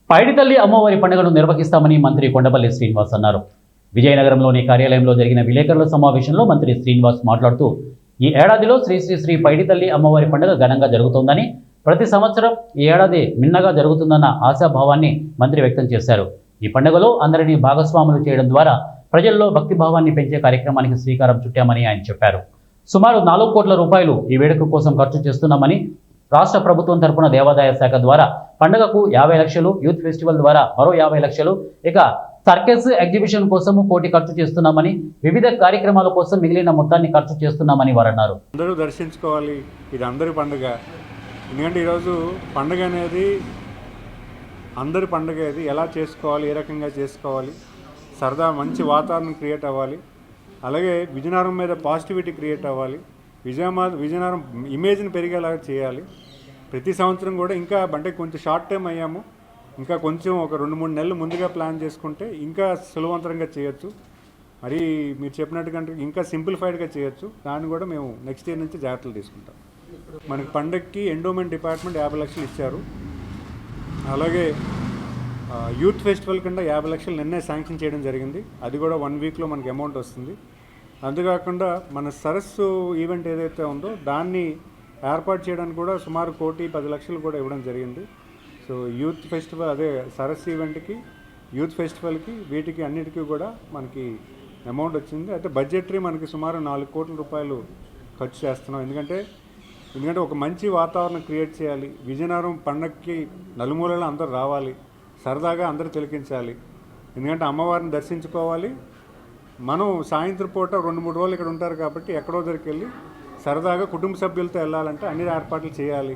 పైడితల్లి అమ్మవారి పండుగను నిర్వహిస్తామని మంత్రి కొండపల్లి శ్రీనివాస్ అన్నారు. విజయనగరంలోని కార్యాలయంలో జరిగిన విలేకరుల సమావేశంలో మంత్రి శ్రీనివాస్ మాట్లాడుతూ, ఈ ఏడాదిలో శ్రీ శ్రీ శ్రీ పైడితల్లి అమ్మవారి పండుగ ఘనంగా జరుగుతోందని, ప్రతి సంవత్సరం ఈ ఏడాది మిన్నగా జరుగుతుందన్న ఆశాభావాన్ని మంత్రి వ్యక్తం చేశారు. ఈ పండుగలో అందరినీ భాగస్వాములు చేయడం ద్వారా ప్రజల్లో భక్తిభావాన్ని పెంచే కార్యక్రమానికి శ్రీకారం చుట్టామని ఆయన చెప్పారు. సుమారు 4 కోట్ల రూపాయలు ఈ వేడుక కోసం ఖర్చు చేస్తున్నామని, రాష్ట్ర ప్రభుత్వం తరపున దేవాదాయ శాఖ ద్వారా పండుగకు 50 లక్షలు, యూత్ ఫెస్టివల్ ద్వారా మరో 50 లక్షలు, ఇక సర్కస్ ఎగ్జిబిషన్ కోసము 1 కోటి ఖర్చు చేస్తున్నామని, వివిధ కార్యక్రమాల కోసం మిగిలిన మొత్తాన్ని ఖర్చు చేస్తున్నామని వారు అన్నారు. అందరూ దర్శించుకోవాలి, ఇది అందరి పండుగ. ఎందుకంటే ఈరోజు పండుగ అనేది అందరి పండుగ. ఇది ఎలా చేసుకోవాలి, ఏ రకంగా చేసుకోవాలి, సరదా మంచి వాతావరణం క్రియేట్ అవ్వాలి. అలాగే విజయనగరం మీద పాజిటివిటీ క్రియేట్ అవ్వాలి. విజయనగరం ఇమేజ్ని పెరిగేలాగా చేయాలి. ప్రతి సంవత్సరం కూడా ఇంకా అంటే కొంచెం షార్ట్ టైం అయ్యాము, ఇంకా కొంచెం ఒక 2-3 నెలలు ముందుగా ప్లాన్ చేసుకుంటే ఇంకా సులభవంతంగా చేయొచ్చు. మరి మీరు చెప్పినట్టుగా ఇంకా సింప్లిఫైడ్గా చేయొచ్చు. దాన్ని కూడా మేము నెక్స్ట్ ఇయర్ నుంచి జాగ్రత్తలు తీసుకుంటాం. మనకి పండగకి ఎండోమెంట్ డిపార్ట్మెంట్ 50 లక్షలు ఇచ్చారు. అలాగే యూత్ ఫెస్టివల్ కింద 50 లక్షలు నిన్నే శాంక్షన్ చేయడం జరిగింది. అది కూడా 1 వీక్లో మనకి అమౌంట్ వస్తుంది. అంతేకాకుండా మన సరస్సు ఈవెంట్ ఏదైతే ఉందో దాన్ని ఏర్పాటు చేయడానికి కూడా సుమారు 1,10 లక్షలు కూడా ఇవ్వడం జరిగింది. సో యూత్ ఫెస్టివల్, అదే సరస్సు ఈవెంట్కి, యూత్ ఫెస్టివల్కి, వీటికి అన్నిటికీ కూడా మనకి అమౌంట్ వచ్చింది. అయితే బడ్జెటరీ మనకి సుమారు 4 కోట్ల రూపాయలు ఖర్చు చేస్తున్నాం. ఎందుకంటే ఒక మంచి వాతావరణం క్రియేట్ చేయాలి. విజయనగరం పండగకి నలుమూలలో అందరూ రావాలి, సరదాగా అందరూ తిలకించాలి. ఎందుకంటే అమ్మవారిని దర్శించుకోవాలి. మనం సాయంత్రం పూట 2-3 రోజులు ఇక్కడ ఉంటారు కాబట్టి ఎక్కడో దగ్గరికి వెళ్ళి సరదాగా కుటుంబ సభ్యులతో వెళ్ళాలంటే అన్ని ఏర్పాట్లు చేయాలి.